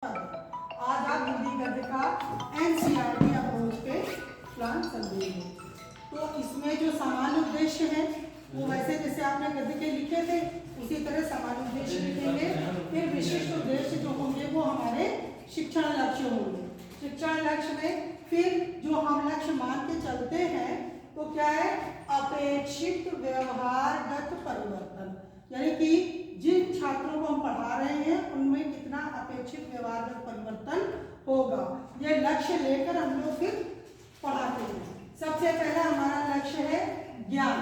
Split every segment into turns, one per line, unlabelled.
आज आप हिंदी गद्य का एनसीईआरटी अप्रोच पे प्लान समझेंगे। तो इसमें जो सामान्य उद्देश्य है वो वैसे जैसे आपने गद्य के लिखे थे उसी तरह सामान्य उद्देश्य लिखेंगे। फिर विशिष्ट उद्देश्य जो होंगे वो हमारे शिक्षण लक्ष्य होंगे। शिक्षण लक्ष्य में फिर जो हम लक्ष्य मान के चलते हैं तो क्या है, अपेक्षित व्यवहारगत परिवर्तन, यानी कि जिन छात्रों को हम पढ़ा रहे हैं उनमें कितना अपेक्षित व्यवहारगत परिवर्तन होगा, ये लक्ष्य लेकर हम लोग फिर पढ़ाते हैं। सबसे पहला हमारा लक्ष्य है ज्ञान।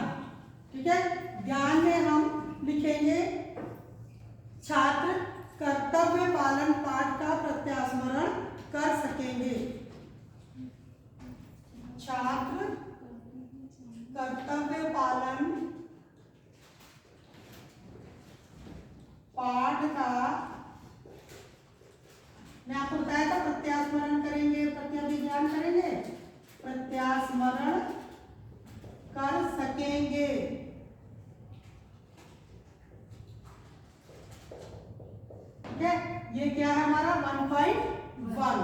ठीक है, ज्ञान में हम लिखेंगे छात्र कर्तव्य पालन पाठ का प्रत्यास्मरण कर सकेंगे। छात्र कर्तव्य पालन पाठ का, मैं आपको बताया था प्रत्यास्मरण करेंगे, प्रत्याभिज्ञान करेंगे, प्रत्यास्मरण कर सकेंगे। ठीक है, ये क्या है हमारा 1.1।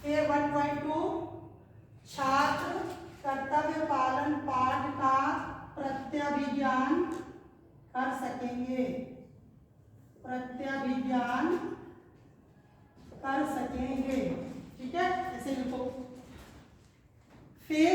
फिर 1.2 छात्र कर्तव्य पालन पाठ का प्रत्याभिज्ञान कर सकेंगे। प्रत्याभिज्ञान कर सकेंगे। ठीक है, ऐसे लिखो। फिर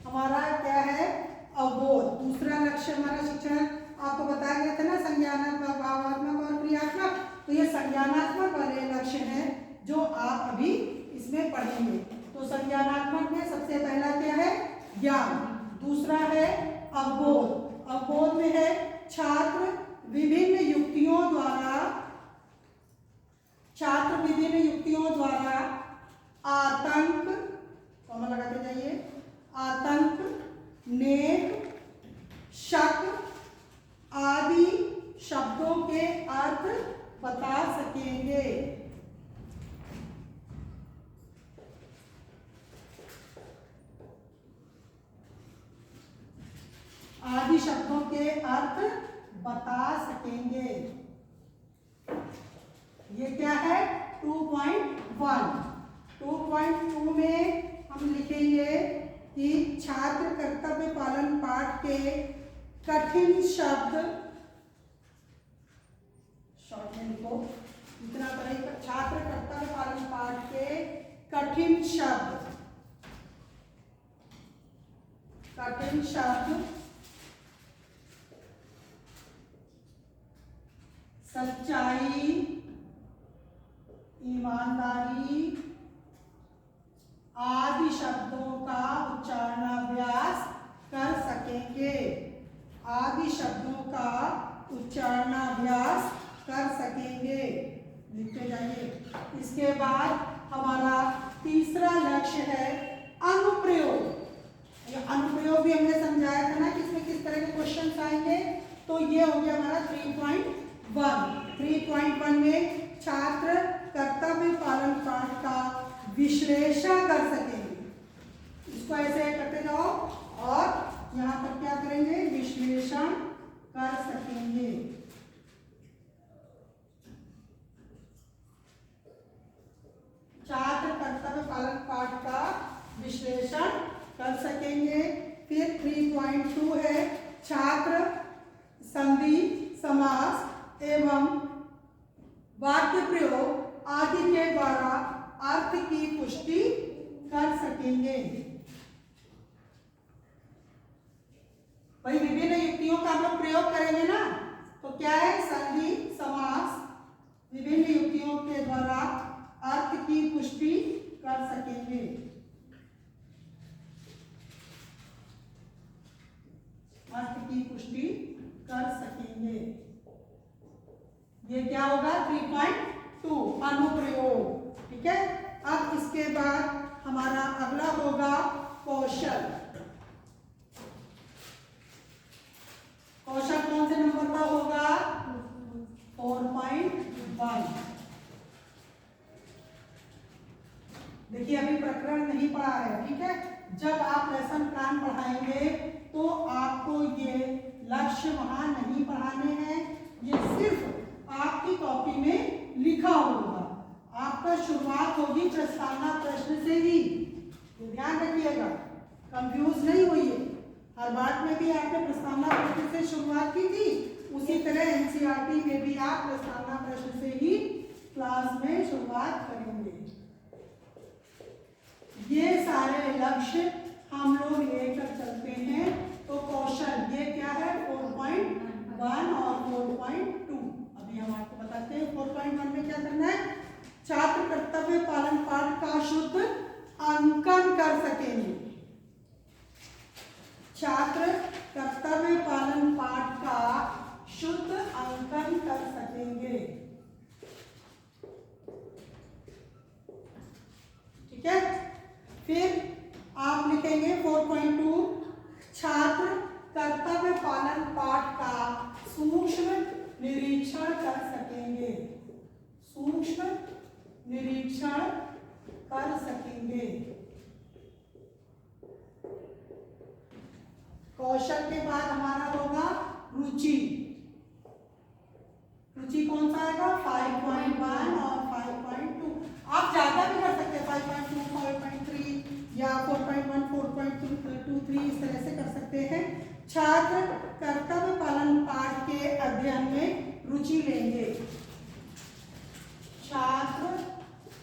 हमारा क्या है, अवबोध। दूसरा लक्ष्य हमारा शिक्षण, आपको बताया गया था ना, संज्ञानात्मक, भावात्मक और क्रियात्मक। तो ये संज्ञानात्मक वाले लक्ष्य हैं जो आप अभी इसमें पढ़ेंगे। तो संज्ञानात्मक में सबसे पहला क्या है, ज्ञान। दूसरा है अवबोध। अवबोध में है छात्र विभिन्न युक्तियों द्वारा आतंक, कॉमा लगाते जाइए, आतंक, नेक, शक आदि शब्दों के अर्थ बता सकेंगे। आदि शब्दों के अर्थ बता सकेंगे। ये क्या है 2.1। 2.2 में हम लिखेंगे कि छात्र कर्तव्य पालन पाठ के कठिन शब्द, शॉर्ट में लिखो इतना पढ़ेगा, छात्र कर्तव्य पालन पाठ के कठिन शब्द सच्चाई, ईमानदारी आदि शब्दों का उच्चारणाभ्यास कर सकेंगे। आदि शब्दों का उच्चारणाभ्यास कर सकेंगे, लिखते जाइए। इसके बाद हमारा तीसरा लक्ष्य है अनुप्रयोग। ये अनुप्रयोग भी हमने समझाया था ना कि इसमें किस तरह के क्वेश्चन आएंगे। तो ये हो गया हमारा 3.1। 3.1 में छात्र कर्तव्य पालन पाठ का विश्लेषण कर सकेंगे। इसको ऐसे करते जाओ और यहाँ पर क्या करेंगे, विश्लेषण कर सकेंगे। छात्र कर्तव्य पालन पाठ का विश्लेषण कर सकेंगे। फिर 3.2 है छात्र संधि, समास एवं वाक्य प्रयोग आदि के द्वारा अर्थ की पुष्टि कर सकेंगे। भाई विभिन्न युक्तियों का हम लोग प्रयोग करेंगे ना, तो क्या है, संधि, समास, विभिन्न युक्तियों के द्वारा अर्थ की पुष्टि कर सकेंगे। अर्थ की पुष्टि कर सकेंगे। ये क्या होगा 3.2 अनुप्रयोग। ठीक है, अब इसके बाद हमारा अगला होगा कौशल। कौशल कौन से नंबर का होगा, 4.1। देखिए अभी प्रकरण नहीं पढ़ा है। ठीक है, जब आप लेसन प्लान पढ़ाएंगे तो आपको ये लक्ष्य वहां नहीं पढ़ाने हैं, ये सिर्फ आपकी कॉपी में लिखा होगा। आपका आपका शुरुआत होगी प्रस्तावना प्रश्न से ही, ये ध्यान रखिएगा, कंफ्यूज नहीं होइए। हर बात में भी आपने प्रस्तावना प्रश्न से शुरुआत की थी, उसी तरह एनसीईआरटी में भी आप प्रस्तावना प्रश्न से ही क्लास में शुरुआत करेंगे। ये सारे लक्ष्य हम लोग लेकर चलते हैं। तो कौशल ये क्या है 4.1 और 4.2। अभी हम आपको बताते हैं 4.1 में क्या करना है। छात्र कर्तव्य पालन पाठ का शुद्ध अंकन कर सकेंगे। छात्र कर्तव्य पालन पाठ का शुद्ध अंकन कर सकेंगे। ठीक है, फिर आप लिखेंगे 4.2 छात्र कर्तव्य पालन पाठ का सूक्ष्म निरीक्षण कर सकेंगे। सूक्ष्म निरीक्षण कर सकेंगे। कौशल के बाद हमारा होगा रुचि। रुचि कौन सा आएगा 5.1 और 5.2। आप ज्यादा भी कर सकते हैं 5.2, 5.3 या 4.1, 4.2, 3 इस तरह से कर सकते हैं। छात्र कर्तव्य पालन पाठ के अध्ययन में रुचि लेंगे। छात्र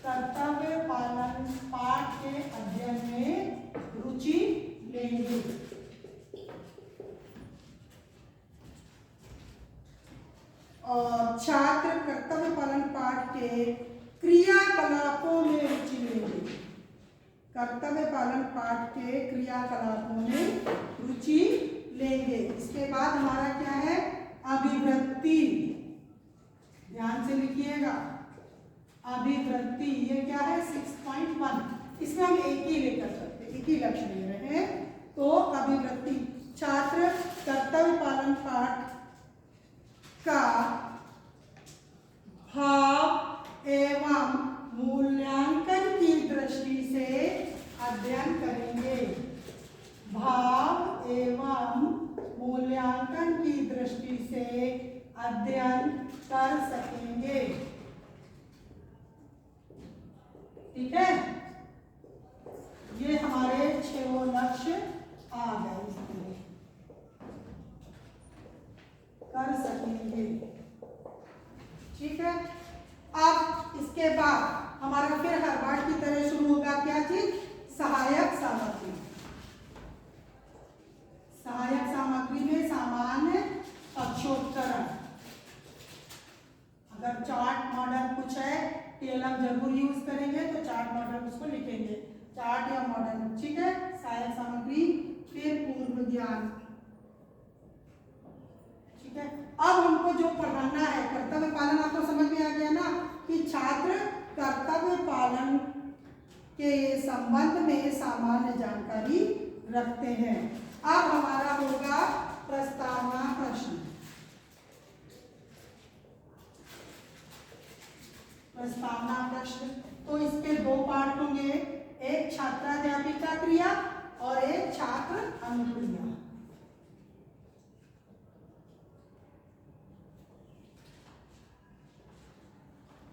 कर्तव्य पालन पाठ के अध्ययन में रुचि लेंगे। और छात्र कर्तव्य पालन पाठ के क्रियाकलापों में रुचि लेंगे। कर्तव्य पालन पाठ के क्रियाकलापों में रुचि लेंगे। इसके बाद हमारा क्या है अभिवृत्ति। ध्यान से लिखिएगा अभिवृत्ति, ये क्या है 6.1। इसमें हम एक ही लेकर चलते, एक ही लक्ष्य ले रहे हैं। तो अभिवृत्ति छात्र कर्तव्य पालन पाठ का भाव एवं मूल्यांकन की दृष्टि से अध्ययन करेंगे। भाव एवं मूल्यांकन की दृष्टि से अध्ययन कर सकेंगे। ठीक है, ये हमारे 6 लक्ष्य आ गए। कर सकेंगे। ठीक है, अब इसके बाद हमारा फिर हर बार की तरह शुरू होगा क्या चीज सहायक सामग्री। सहायक सामग्री में सामान्य पक्षोत्तरण। अगर चार्ट मॉडल कुछ है टेलर जरूर यूज करेंगे, तो चार्ट मॉडल उसको लिखेंगे चार्ट या मॉडल। ठीक है, सहायक सामग्री, फिर पूर्व ज्ञान। ठीक है, अब हमको जो पढ़ाना है कर्तव्य पालन, आपको समझ में आ गया ना कि छात्र कर्तव्य पालन के संबंध में सामान्य जानकारी रखते हैं। अब हमारा होगा प्रस्तावना प्रश्न। प्रस्तावना प्रश्न तो इसके 2 पार्ट होंगे, एक छात्राध्यापिका क्रिया और एक छात्र अनुक्रिया।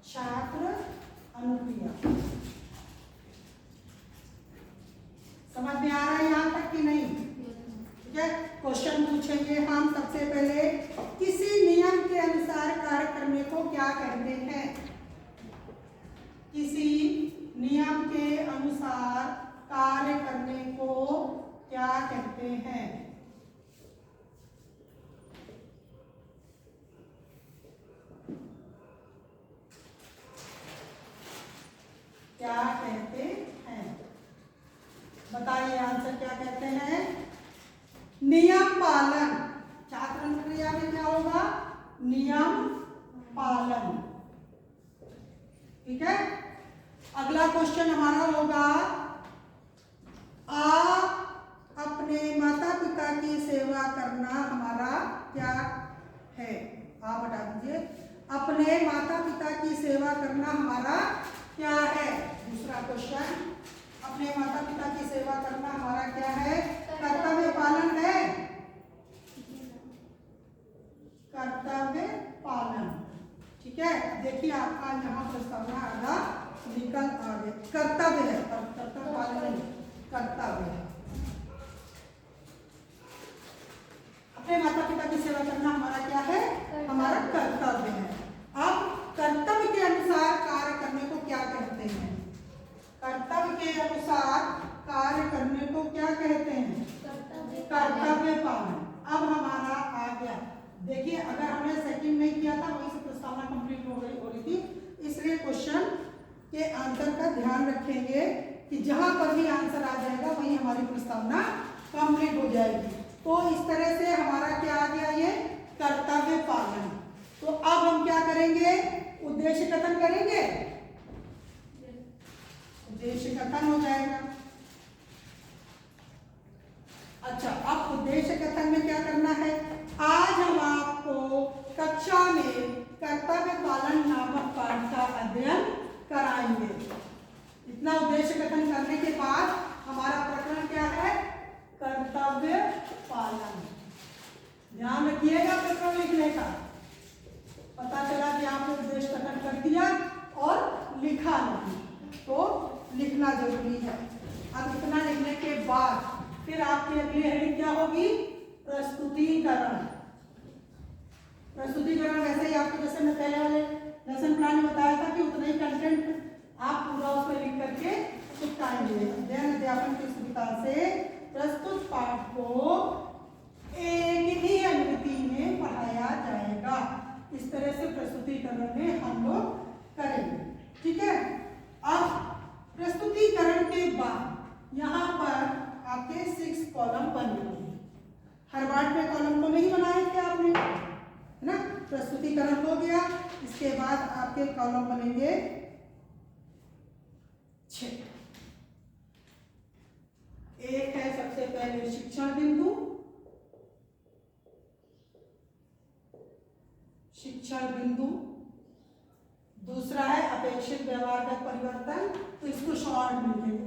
छात्र अनुक्रिया समझ में आ रहा है यहाँ तक कि नहीं? ठीक है, क्वेश्चन पूछेंगे हम सबसे पहले किसी नियम के अनुसार कार्य करने को क्या कहते हैं। किसी नियम के अनुसार कार्य करने को क्या कहते हैं। क्या कहते हैं बताइए, आंसर क्या कहते हैं। नियम पालन। छात्र अनुक्रिया में क्या होगा नियम पालन। ठीक है, अगला क्वेश्चन हमारा होगा आप अपने माता पिता की सेवा करना हमारा क्या है। आप बता दीजिए, अपने माता पिता की सेवा करना हमारा क्या है। दूसरा क्वेश्चन, अपने माता पिता की सेवा करना हमारा क्या है। कर्तव्य पालन है, कर्तव्य पालन। ठीक है, देखिए आपका यहाँ प्रस्तावना आधा निकल आ गया, कर्तव्य है, कर्तव्य पालन नहीं, कर्तव्य है। अपने माता पिता की सेवा करना हमारा क्या है, हमारा कर्तव्य है। अब कर्तव्य के अनुसार कार्य करने को क्या कहते हैं, कर्तव्य के अनुसार कार्य करने को क्या कहते हैं, कर्तव्य पालन। अब हमारा आ गया, देखिए अगर हमने सेकंड में किया था वहीं से प्रस्तावना कंप्लीट हो रही थी, इसलिए क्वेश्चन के आंसर का ध्यान रखेंगे कि जहां पर भी आंसर आ जाएगा वहीं हमारी प्रस्तावना कंप्लीट हो जाएगी। तो इस तरह से हमारा क्या आ गया, ये कर्तव्य पालन। तो अब हम क्या करेंगे, उद्देश्य कथन करेंगे, उद्देश्य कथन हो जाएगा। अच्छा, अब उद्देश्य कथन में क्या करना है, आज हम आपको कक्षा में कर्तव्य पालन नामक पाठ का अध्ययन कराएंगे। इतना उद्देश्य कथन करने के बाद हमारा प्रकरण क्या है, कर्तव्य पालन। ध्यान रखिएगा प्रकरण लिखने का। पता चला कि आपने उद्देश्य कथन कर दिया और लिखा नहीं, तो लिखना जरूरी है। अब इतना लिखने के बाद फिर आपकी अगली हेडिंग क्या होगी, प्रस्तुतिकरण। प्रस्तुतिकरण वैसे ही आपको जैसे मैं पहले वाले लेसन प्लान में बताया था कि उतना ही कंटेंट आप पूरा उसमें लिख करके चिपकाएंगे। अध्ययन अध्यापन की सुविधा से प्रस्तुत पाठ को एक ही अनुमति में पढ़ाया जाएगा। इस तरह से प्रस्तुतिकरण में हम लोग करेंगे, ठीक है। अब प्रस्तुतिकरण के बाद यहाँ पर आपके 6 कॉलम बने हुए हैं। हर पार्ट में कॉलम को नहीं बनाए थे आपने, है ना। प्रस्तुतिकरण हो गया, इसके बाद आपके कॉलम बनेंगे 6। एक है सबसे पहले शिक्षण बिंदु, शिक्षण बिंदु। दूसरा है अपेक्षित व्यवहारगत परिवर्तन, तो इसको शॉर्ट में लिखेंगे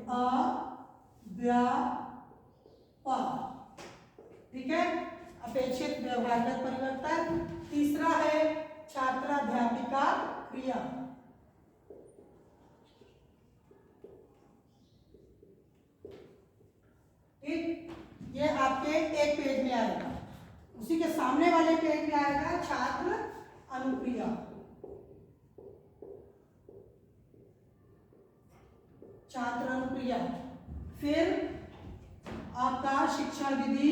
ठीक है, अपेक्षित व्यवहारगत परिवर्तन। तीसरा है छात्राध्यापिका क्रिया, ठीक, ये आपके एक पेज में आएगा। उसी के सामने वाले पेज में आएगा छात्र अनुक्रिया, छात्र अनुक्रिया। फिर आपका शिक्षण विधि,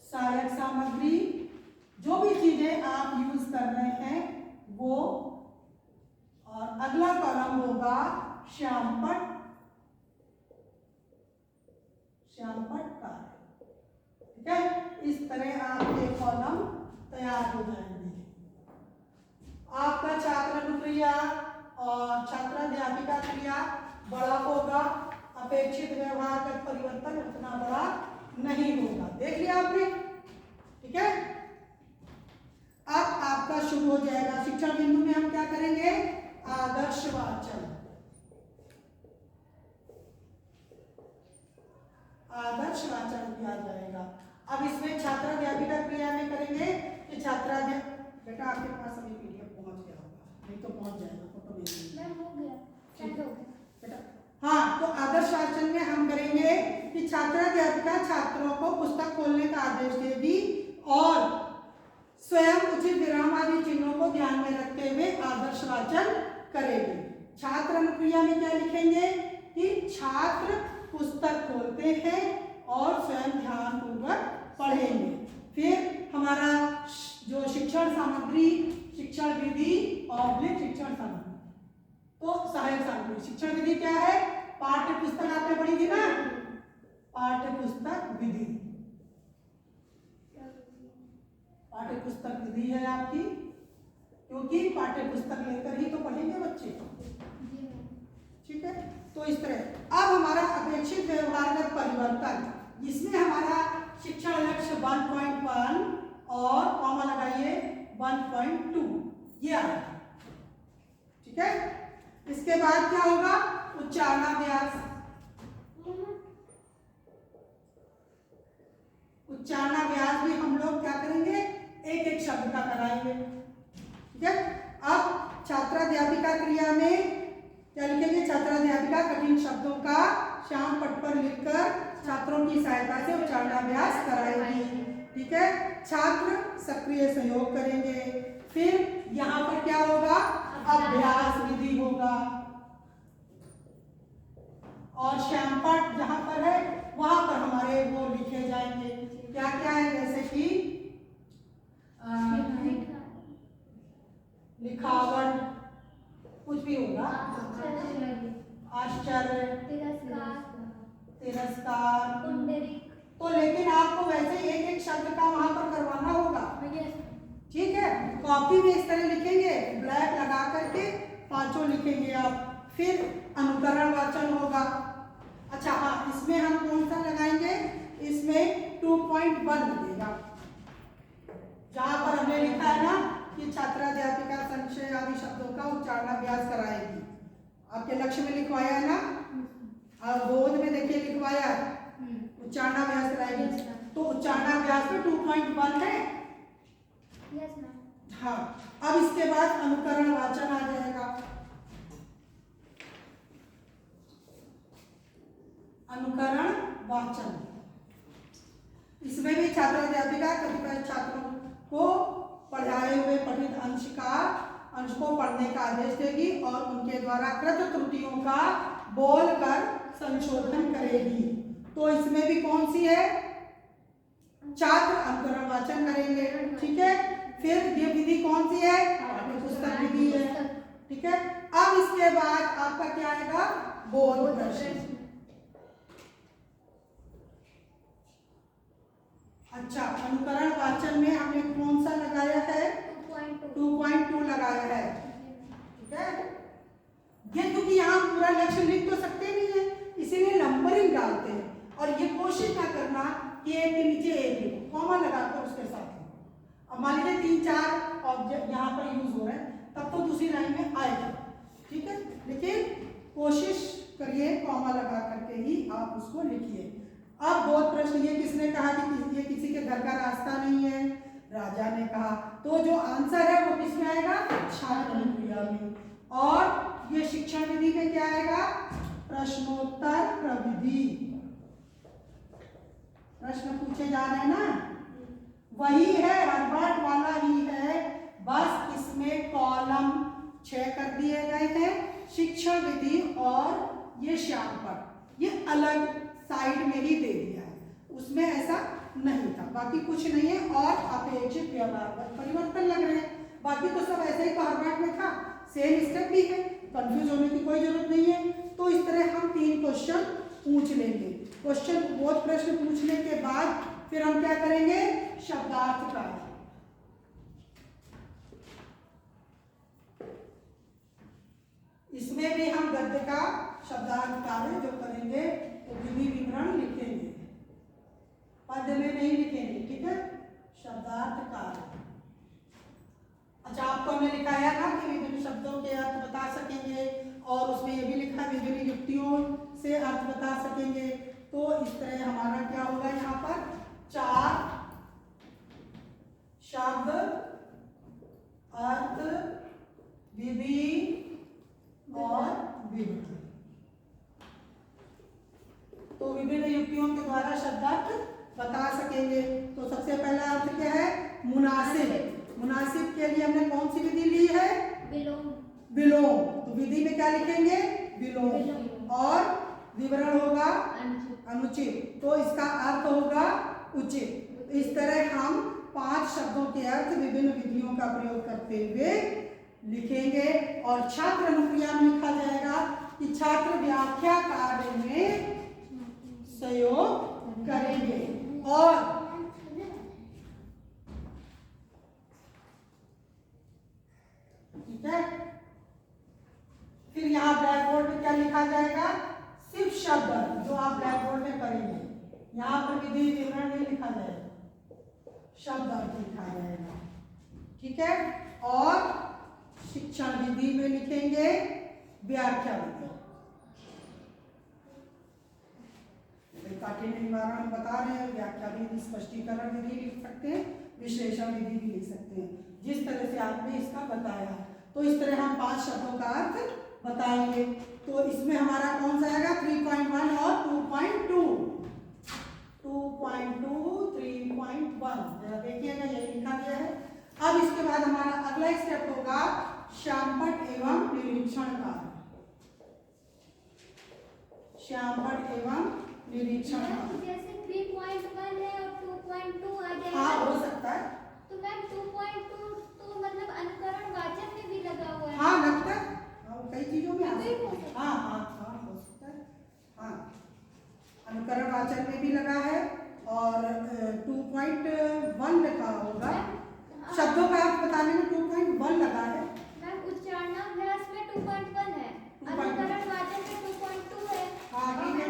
सहायक सामग्री, जो भी चीजें आप यूज कर रहे हैं वो। और अगला कॉलम होगा श्यामपट्ट, श्यामपट्ट कार्य, ठीक है। इस तरह आपके कॉलम तैयार हो जाएंगे। आपका छात्र अनुक्रिया और छात्राध्यापिका क्रिया बड़ा होगा, अपेक्षित व्यवहारगत परिवर्तन उतना बड़ा नहीं होगा। देख लिया आपने, ठीक है। अब आपका शुरू हो जाएगा शिक्षण बिंदु में हम क्या करेंगे, आदर्श वाचन, आदर्श वाचन किया जाएगा। अब इसमें छात्राध्यापिका क्रिया में करेंगे कि बेटा आपके पास अभी पीडीएफ पहुंच गया होगा, नहीं तो पहुंच जाएगा, फोटो भेज
हो गया, शायद हो गया
बेटा। हाँ, तो आदर्श वाचन में हम करेंगे कि छात्राध्यापिका छात्रों को पुस्तक खोलने का आदेश देगी और स्वयं उचित विराम आदि चिन्हों को ध्यान में रखते हुए आदर्श वाचन करेगी। छात्र अनुक्रिया में क्या लिखेंगे कि छात्र पुस्तक खोलते हैं और स्वयं ध्यान पूर्वक पढ़ेंगे। फिर हमारा जो शिक्षण सामग्री, शिक्षण विधि और शिक्षण सामग्री, तो सहायक सामग्री। शिक्षण विधि क्या है, पाठ्य पुस्तक आपने पढ़ी थी ना, पाठ्य पुस्तक विधि, पाठ्य पुस्तक विधि है आपकी, क्योंकि पाठ्य पुस्तक लेकर ही तो पढ़ेंगे बच्चे, ठीक है। तो इस तरह अब हमारा अपेक्षित व्यवहारगत परिवर्तन, इसमें हमारा शिक्षण लक्ष्य 1.1 और कॉमा लगाइए 1.2 ये आएगा, ठीक है। इसके बाद क्या होगा, उच्चारणाभ्यास, उच्चारणाभ्यास भी हम लोग क्या करेंगे, एक एक शब्द का कराएंगे, ठीक है। अब छात्राध्यापिका क्रिया में क्या लिखेंगे? छात्राध्यापिका कठिन शब्दों का श्याम पट पर लिखकर छात्रों की सहायता से उच्चारणाभ्यास कराएगी। ठीक है, छात्र सक्रिय सहयोग करेंगे। फिर यहाँ पर क्या होगा? अभ्यास विधि होगा और श्यामपट जहाँ पर है वहां पर हमारे वो लिखे जाएंगे। क्या क्या है? जैसे कि लिखावट, कुछ भी होगा, आश्चर्य, तिरस्कार। तो लेकिन आपको वैसे एक एक शब्द का वहां पर करवाना होगा। ठीक है, कॉपी में इस तरह लिखेंगे, ब्लैक लगा करके पांचों लिखेंगे आप। फिर अनुकरण वाचन होगा। अच्छा हाँ, इसमें हम कौन सा लगाएंगे? इसमें 2.1 लगेगा, जहां पर हमने लिखा है ना कि छात्राध्यापिका संशय आदि शब्दों का उच्चारणाभ्यास कराएगी। आपके लक्ष्य में लिखवाया है ना, और बोध में देखिए लिखवाया है उच्चारणाभ्यास कराएगी। तो उच्चारणाभ्यास में 2.1 है। हाँ, अब इसके बाद अनुकरण वाचन आ जाएगा। अनुकरण वाचन, इसमें भी छात्राध्यापिका कतिपय छात्रों को पढ़ाए हुए पठित अंश को पढ़ने का आदेश देगी और उनके द्वारा कृत त्रुटियों का बोलकर संशोधन करेगी। तो इसमें भी कौन सी है? छात्र अनुकरण वाचन करेंगे। ठीक है, फिर ये विधि कौन सी है? पुस्तक विधि है। ठीक है, अब इसके बाद आपका क्या आएगा? बोध प्रश्न। अच्छा, अनुकरण वाचन में हमने कौन सा लगाया है? 2.2 लगाया है। ठीक है, ये क्योंकि यहाँ पूरा लक्ष्य लिख तो सकते नहीं है, इसीलिए नंबरिंग डालते हैं। और ये कोशिश ना करना कि एक के नीचे एक लिखो, कॉमा लगाकर उसके साथ लिखो। अब मान लीजिए 3-4 ऑब्जेक्ट यहाँ पर यूज हो रहे हैं, तब तो दूसरी लाइन में आएगा। ठीक है, लेकिन कोशिश करिए कॉमा लगा करके ही आप उसको लिखिए। अब बोध प्रश्न, ये किसने कहा कि ये किसी के घर का रास्ता नहीं है? राजा ने कहा। तो जो आंसर है वो किसमें आएगा? छात्र क्रिया में। और ये शिक्षण विधि में क्या आएगा? प्रश्नोत्तर प्रविधि। प्रश्न पूछे जा रहे हैं ना, वही है, हर्बर्ट वाला ही है, बस इसमें कॉलम 6 कर दिए गए हैं। शिक्षण विधि और ये श्यामपट ये अलग साइड में ही दे दिया है, उसमें ऐसा नहीं था। बाकी कुछ नहीं है। और अपेक्षित व्यवहार में परिवर्तन लग रहे हैं, बाकी तो सब ऐसे ही हर्बर्ट में था, सेम स्टेप भी है, कंफ्यूज होने की कोई जरूरत नहीं है। तो इस तरह हम 3 क्वेश्चन पूछ लेंगे। क्वेश्चन बोध प्रश्न पूछने के बाद फिर हम क्या करेंगे? शब्दार्थ का। इसमें भी हम गद्य का शब्दार्थ कार्य जो करेंगे तो विधि विवरण लिखेंगे, पद्य में नहीं लिखेंगे। ठीक है, शब्दार्थ कार्य। अच्छा, आपको हमने लिखाया ना कि विभिन्न शब्दों के अर्थ बता सकेंगे, और उसमें ये भी लिखा विभिन्न युक्तियों से अर्थ बता सकेंगे। तो इस तरह हमारा क्या होगा? यहाँ पर 4 शब्द, अर्थ, विधि और विवरण। तो विभिन्न युक्तियों के द्वारा शब्दार्थ बता सकेंगे। तो सबसे पहला अर्थ क्या है? मुनासिब। मुनासिब के लिए हमने कौन सी विधि ली है? विलोम। तो विधि में क्या लिखेंगे? विलोम। और विवरण होगा अनुचित। तो इसका अर्थ होगा उचित। इस तरह हम 5 शब्दों के अर्थ विभिन्न विधियों का प्रयोग करते हुए लिखेंगे। और छात्र अनुक्रिया में लिखा जाएगा कि छात्र व्याख्या कार्य में सहयोग करेंगे। और ठीक है, फिर यहाँ ब्लैक बोर्ड में क्या लिखा जाएगा? सिर्फ शब्द जो आप ब्लैक बोर्ड में करेंगे, यहाँ पर विधि विवरण नहीं लिखा जाएगा, शब्द अर्थ लिखा जाएगा। ठीक है, और शिक्षण विधि में लिखेंगे व्याख्या विधि। काठिन्य निवारण हम बता रहे हैं, व्याख्या विधि, स्पष्टीकरण विधि लिख सकते हैं, विश्लेषण विधि भी लिख सकते हैं, जिस तरह से आपने इसका बताया। तो इस तरह हम 5 शब्दों का अर्थ बताएंगे। तो इसमें हमारा कौन सा आएगा 3.1 और 2.2, 2.2 3.1 जरा देखिएगा ये लिखा गया है। अब इसके बाद हमारा अगला स्टेप होगा श्यामपट एवं निरीक्षण कार्य, श्यामपट एवं निरीक्षण कार्य।
जैसे 3.1 है और 2.2 आ जाएगा।
हाँ हो सकता है।
तो मैम 2.2 तो मतलब अनुकरण वाचन में भी लगा हुआ है।
हाँ लगता है, कई चीजों में आ
कई हो
सकता है।
सकता
हाँ हाँ हाँ हो सकता है। हाँ अनुकरण वाचन में भी लगा है और 2.1 लिखा होगा। शब्दों का अर्थ बताने में 2.1 लगा है।
मैम उच्चारणाभ्यास में 2.1 है, अनुकरण वाचन में 2.2 है।
हाँ ठीक है।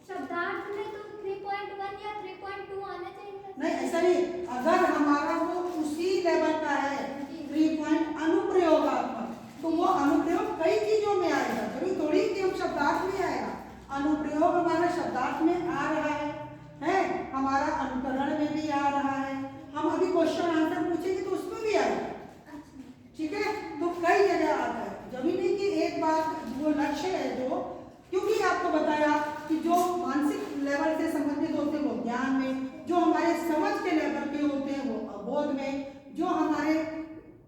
शब्दार्थ में तो 3.1 या 3.2 आना चाहिए।
नहीं ऐसा नहीं, अगर हमारा वो उसी लेवल का है 3 अनुप्रयोगात्मक, तो वो अनुप्रयोग कई चीजों में आएगा, जरूरी थोड़ी कि हम शब्दार्थ में आएगा। अनुप्रयोग हमारा शब्दार्थ में आ रहा है हमारा अनुकरण में भी आ रहा है। हम अभी क्वेश्चन आंसर पूछेंगे तो उसमें भी आएगा, ठीक है। तो कई जगह आता है, जरूरी नहीं कि एक बात वो लक्ष्य है जो, क्योंकि आपको बताया कि जो मानसिक लेवल से संबंधित होते हैं वो ज्ञान में, जो हमारे समझ के लेवल के होते हैं वो अबोध में, जो हमारे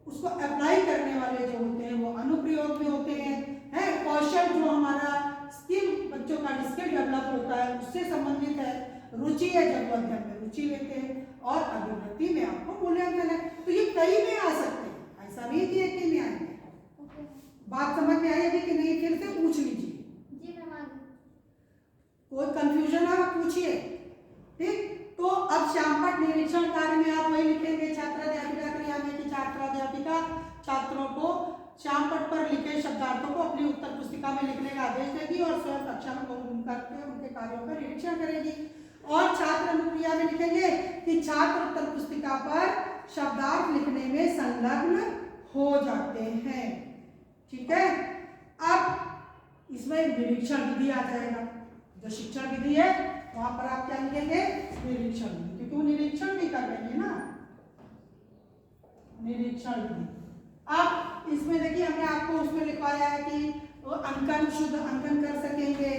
उसको अप्लाई करने वाले जो होते हैं वो अनुप्रयोग में होते हैं। कौशल जो हमारा स्किल बच्चों का स्किल डेवलप होता है उससे संबंधित है। रुचि है जब वो अध्ययन में रुचि लेते हैं, और अभिवृत्ति में आपको मूल्यांकन है। तो ये कई में आ सकते हैं, ऐसा नहीं कि एक ही में आएंगे। बात समझ में आएगी कि नहीं, फिर से पूछ लीजिए।
जी मैम आगे।
कोई कंफ्यूजन है आप पूछिए, ठीक। तो अब श्यामपट निरीक्षण कार्य में आप वही लिखेंगे छात्राध्यापिका क्रिया में कि छात्राध्यापिका छात्रों को श्यामपट पर लिखे शब्दार्थों को अपनी उत्तर पुस्तिका में लिखने का आदेश देगी और स्वयं कक्षा में घूम करके उनके कार्यों का निरीक्षण करेगी। और छात्र अनुक्रिया में लिखेंगे कि छात्र उत्तर पुस्तिका पर शब्दार्थ लिखने में संलग्न हो जाते हैं, ठीक है। अब इसमें निरीक्षण विधि आ जाएगा, जो शिक्षण विधि है वहां पर आप क्या लिखेंगे निरीक्षण विधि, क्योंकि वो निरीक्षण भी कर रहे हैं ना, निरीक्षण विधि। अब इसमें देखिए हमने आपको उसमें लिखवाया है कि वो अंकन शुद्ध अंकन कर सकेंगे,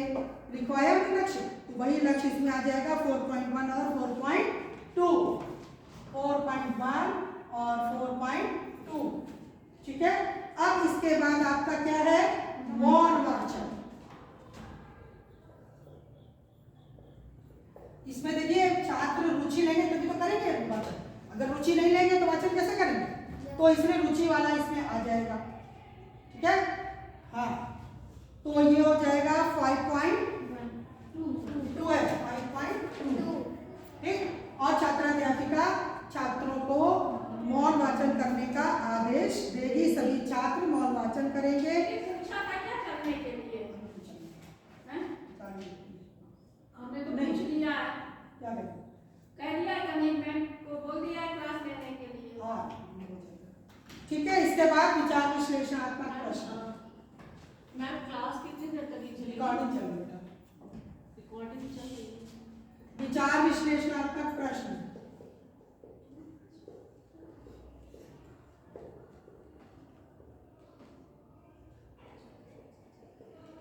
लिखवाया है लक्ष्य, तो वही लक्ष्य इसमें आ जाएगा 4.1 और 4.2, 4.1 और 4.2, ठीक है। अब इसके बाद आपका क्या है मौन वाचन। इसमें देखिए छात्र रुचि लेंगे तभी तो करेंगे वाचन, अगर रुचि नहीं लेंगे तो वाचन कैसे करेंगे, तो इसमें रुचि वाला इसमें आ जाएगा, ठीक है। हाँ तो ये हो जाएगा 5.2 है, 5.2, ठीक। और छात्राध्यापिका छात्रों को मौन वाचन करने का आदेश देगी, सभी छात्र मौन वाचन करेंगे।
पूछा था क्या करने के लिए, हमने तो पूछ लिया,
क्या करें,
कह दिया मैनेजमेंट को बोल दिया क्लास लेने के लिए।
हाँ ठीक है। इसके बाद विचार विश्लेषणात्मक प्रश्न।
मैम क्लास कितनी देर तक चलेगी?
रिकॉर्डिंग चल रही है,
रिकॉर्डिंग चल रही है।
विचार विश्लेषणात्मक प्रश्न।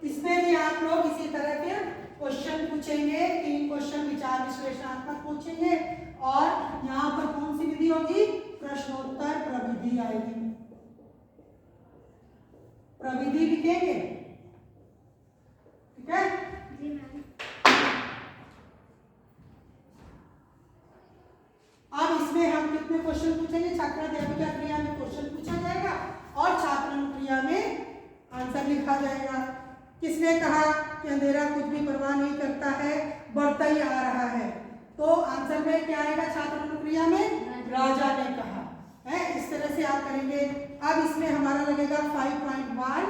इसमें भी आप लोग इसी तरह के क्वेश्चन पूछेंगे, 3 क्वेश्चन विचार विश्लेषणात्मक पूछेंगे, और यहाँ पर कौन सी विधि होगी, प्रश्नोत्तर प्रविधि आएगी, प्रविधि लिखेंगे, ठीक है।
जी मैम।
अब इसमें हम कितने क्वेश्चन पूछेंगे, छात्राध्यापिका क्रिया में क्वेश्चन पूछा जाएगा और छात्र अनुक्रिया में आंसर लिखा जाएगा। किसने कहा कि अंधेरा कुछ भी परवाह नहीं करता है, बढ़ता ही आ रहा है, तो आंसर में क्या आएगा छात्र अनुक्रिया में, राजा ने कहा है। इस तरह से आप करेंगे। अब इसमें हमारा लगेगा 5.1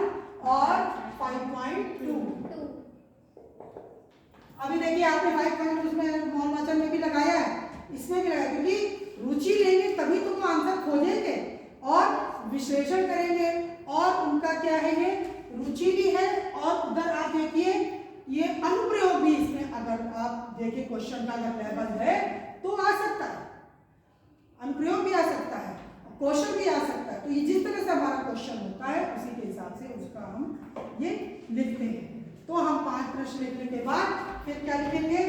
और 5.2। अभी देखिए आपने 5.2 में मौन वाचन में भी लगाया है, इसमें भी लगाया, क्योंकि रुचि लेंगे तभी तो वो आंसर खोजेंगे और विश्लेषण करेंगे, और उनका क्या है ये रुचि भी है, और उधर आप देखिए ये अनुप्रयोग भी इसमें, अगर आप देखिए क्वेश्चन का अगर लेवल है तो आ सकता है, अनुप्रयोग भी आ सकता है, क्वेश्चन भी आ सकता है। तो ये जिस तरह से हमारा क्वेश्चन होता है हिसाब से उसका हम ये लिखते हैं। तो हम 5 प्रश्न लिखने के बाद फिर क्या लिखेंगे,